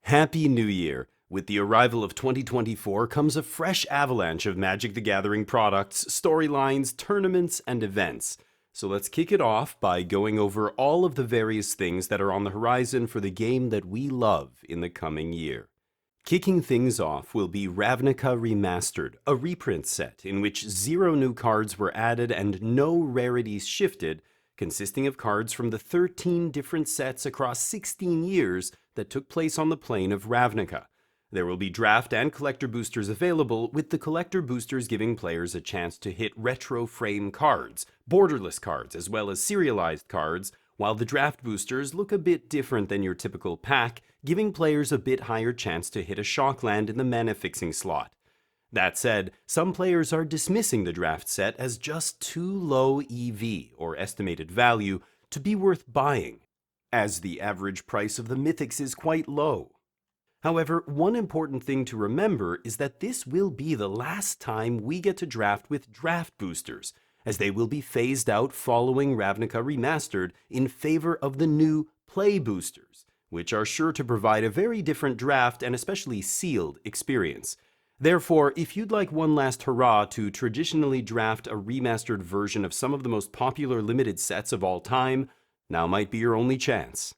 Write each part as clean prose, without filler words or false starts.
Happy New Year! With the arrival of 2024 comes a fresh avalanche of Magic the Gathering products, storylines, tournaments, and events. So let's kick it off by going over all of the various things that are on the horizon for the game that we love in the coming year. Kicking things off will be Ravnica Remastered, a reprint set in which 0 new cards were added and no rarities shifted, consisting of cards from the 13 different sets across 16 years that took place on the plane of Ravnica. There will be draft and collector boosters available, with the collector boosters giving players a chance to hit retro frame cards, borderless cards, as well as serialized cards, while the draft boosters look a bit different than your typical pack, giving players a bit higher chance to hit a shock land in the mana fixing slot. That said, some players are dismissing the draft set as just too low EV, or estimated value, to be worth buying, as the average price of the Mythics is quite low. However, one important thing to remember is that this will be the last time we get to draft with draft boosters, as they will be phased out following Ravnica Remastered in favor of the new play boosters, which are sure to provide a very different draft and especially sealed experience. Therefore, if you'd like one last hurrah to traditionally draft a remastered version of some of the most popular limited sets of all time, now might be your only chance.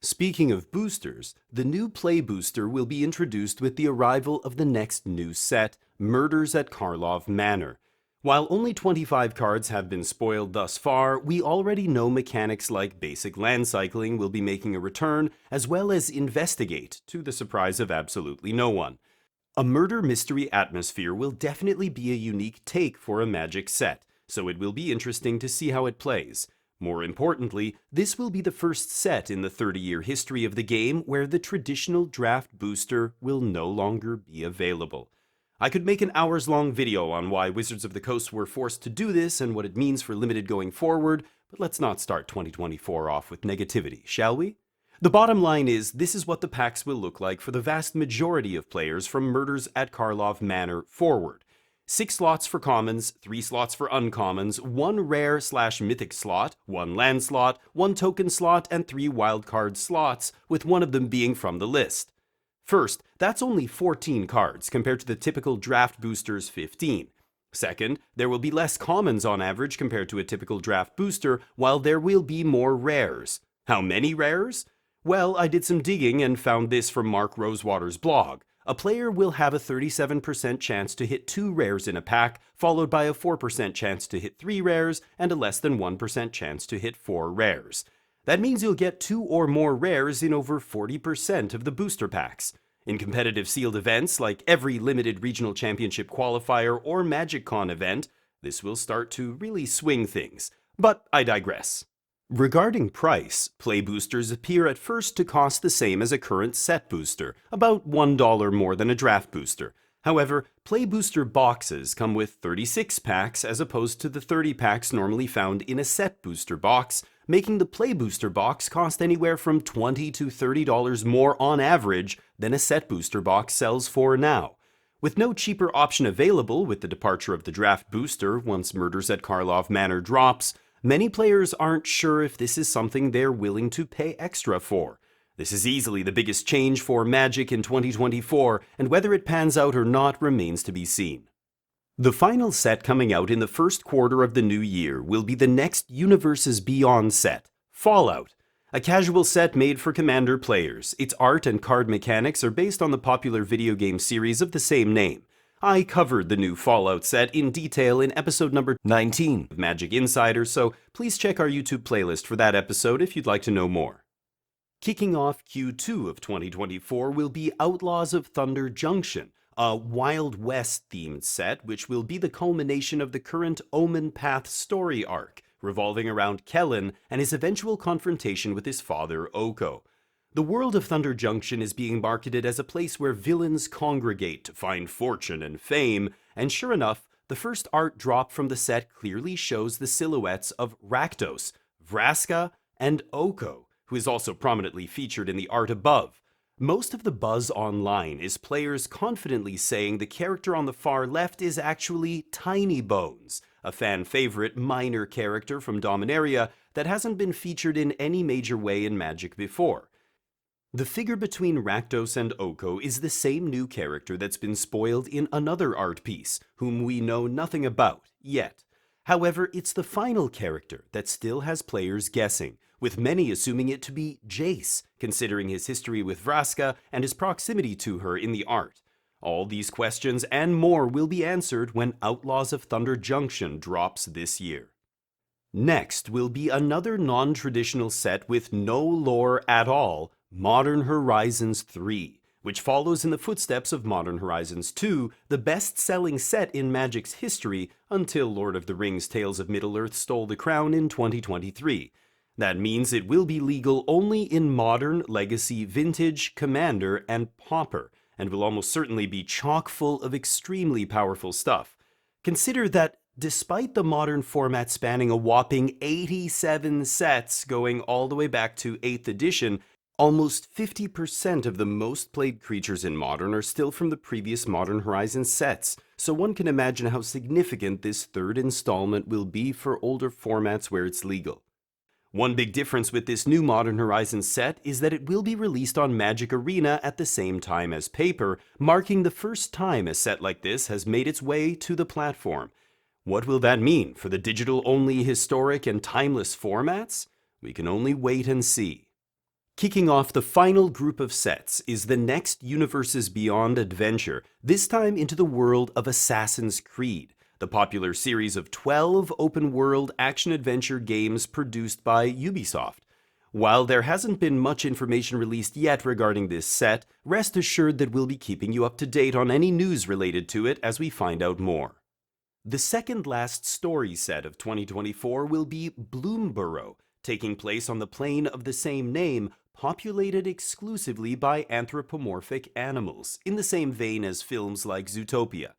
Speaking of boosters, the new play booster will be introduced with the arrival of the next new set, Murders at Karlov Manor. While only 25 cards have been spoiled thus far, we already know mechanics like basic land cycling will be making a return, as well as Investigate, to the surprise of absolutely no one. A murder mystery atmosphere will definitely be a unique take for a Magic set, so it will be interesting to see how it plays. More importantly, this will be the first set in the 30-year history of the game where the traditional draft booster will no longer be available. I could make an hours-long video on why Wizards of the Coast were forced to do this and what it means for Limited going forward, but let's not start 2024 off with negativity, shall we? The bottom line is, this is what the packs will look like for the vast majority of players from Murders at Karlov Manor forward. 6 slots for commons, 3 slots for uncommons, 1 rare/mythic slot, 1 land slot, 1 token slot, and 3 wildcard slots, with one of them being from the list. First, that's only 14 cards compared to the typical draft booster's 15. Second, there will be less commons on average compared to a typical draft booster, while there will be more rares. How many rares? Well, I did some digging and found this from Mark Rosewater's blog. A player will have a 37% chance to hit 2 rares in a pack, followed by a 4% chance to hit 3 rares, and a less than 1% chance to hit 4 rares. That means you'll get 2 or more rares in over 40% of the booster packs. In competitive sealed events, like every limited regional championship qualifier or MagicCon event, this will start to really swing things. But I digress. Regarding price, play boosters appear at first to cost the same as a current set booster, about $1 more than a draft booster. However, play booster boxes come with 36 packs as opposed to the 30 packs normally found in a set booster box, making the play booster box cost anywhere from $20 to $30 more on average than a set booster box sells for now. With no cheaper option available with the departure of the draft booster once Murders at Karlov Manor drops, many players aren't sure if this is something they're willing to pay extra for. This is easily the biggest change for Magic in 2024, and whether it pans out or not remains to be seen. The final set coming out in the first quarter of the new year will be the next Universes Beyond set, Fallout. A casual set made for Commander players. Its art and card mechanics are based on the popular video game series of the same name. I covered the new Fallout set in detail in episode number 19 of Magic Insider, so please check our YouTube playlist for that episode if you'd like to know more. Kicking off Q2 of 2024 will be Outlaws of Thunder Junction, a Wild West themed set which will be the culmination of the current Omen Path story arc, revolving around Kellen and his eventual confrontation with his father Oko. The world of Thunder Junction is being marketed as a place where villains congregate to find fortune and fame, and sure enough, the first art drop from the set clearly shows the silhouettes of Rakdos, Vraska, and Oko, who is also prominently featured in the art above. Most of the buzz online is players confidently saying the character on the far left is actually Tiny Bones, a fan favorite minor character from Dominaria that hasn't been featured in any major way in Magic before. The figure between Rakdos and Oko is the same new character that's been spoiled in another art piece, whom we know nothing about yet. However, it's the final character that still has players guessing, with many assuming it to be Jace, considering his history with Vraska and his proximity to her in the art. All these questions and more will be answered when Outlaws of Thunder Junction drops this year. Next will be another non-traditional set with no lore at all, Modern Horizons 3, which follows in the footsteps of Modern Horizons 2, the best-selling set in Magic's history until Lord of the Rings Tales of Middle-earth stole the crown in 2023. That means it will be legal only in Modern, Legacy, Vintage, Commander, and Pauper, and will almost certainly be chock full of extremely powerful stuff. Consider that despite the Modern format spanning a whopping 87 sets going all the way back to 8th edition, almost 50% of the most played creatures in Modern are still from the previous Modern Horizons sets, so one can imagine how significant this third installment will be for older formats where it's legal. One big difference with this new Modern Horizons set is that it will be released on Magic Arena at the same time as Paper, marking the first time a set like this has made its way to the platform. What will that mean for the digital-only historic and timeless formats? We can only wait and see. Kicking off the final group of sets is the next Universes Beyond adventure, this time into the world of Assassin's Creed, the popular series of 12 open-world action-adventure games produced by Ubisoft. While there hasn't been much information released yet regarding this set, rest assured that we'll be keeping you up to date on any news related to it as we find out more. The second last story set of 2024 will be Bloomburrow, taking place on the plane of the same name, populated exclusively by anthropomorphic animals, in the same vein as films like Zootopia.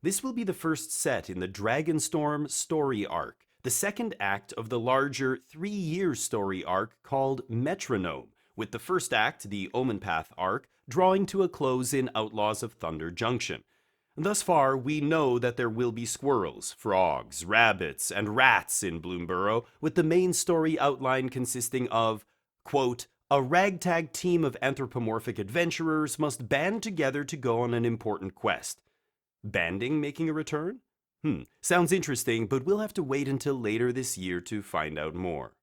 This will be the first set in the Dragonstorm story arc, the second act of the larger 3-year story arc called Metronome, with the first act, the Omen Path arc, drawing to a close in Outlaws of Thunder Junction. Thus far, we know that there will be squirrels, frogs, rabbits, and rats in Bloomburrow, with the main story outline consisting of, quote, a ragtag team of anthropomorphic adventurers must band together to go on an important quest. Banding making a return? Sounds interesting, but we'll have to wait until later this year to find out more.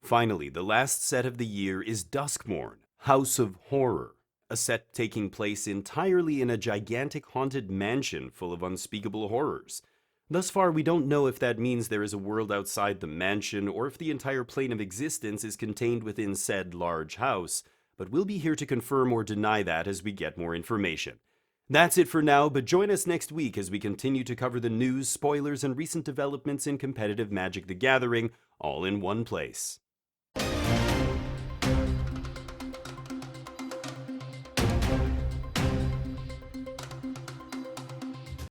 Finally, the last set of the year is Duskmourn, House of Horror, a set taking place entirely in a gigantic haunted mansion full of unspeakable horrors. Thus far, we don't know if that means there is a world outside the mansion or if the entire plane of existence is contained within said large house, but we'll be here to confirm or deny that as we get more information. That's it for now, but join us next week as we continue to cover the news, spoilers, and recent developments in competitive Magic the Gathering, all in one place.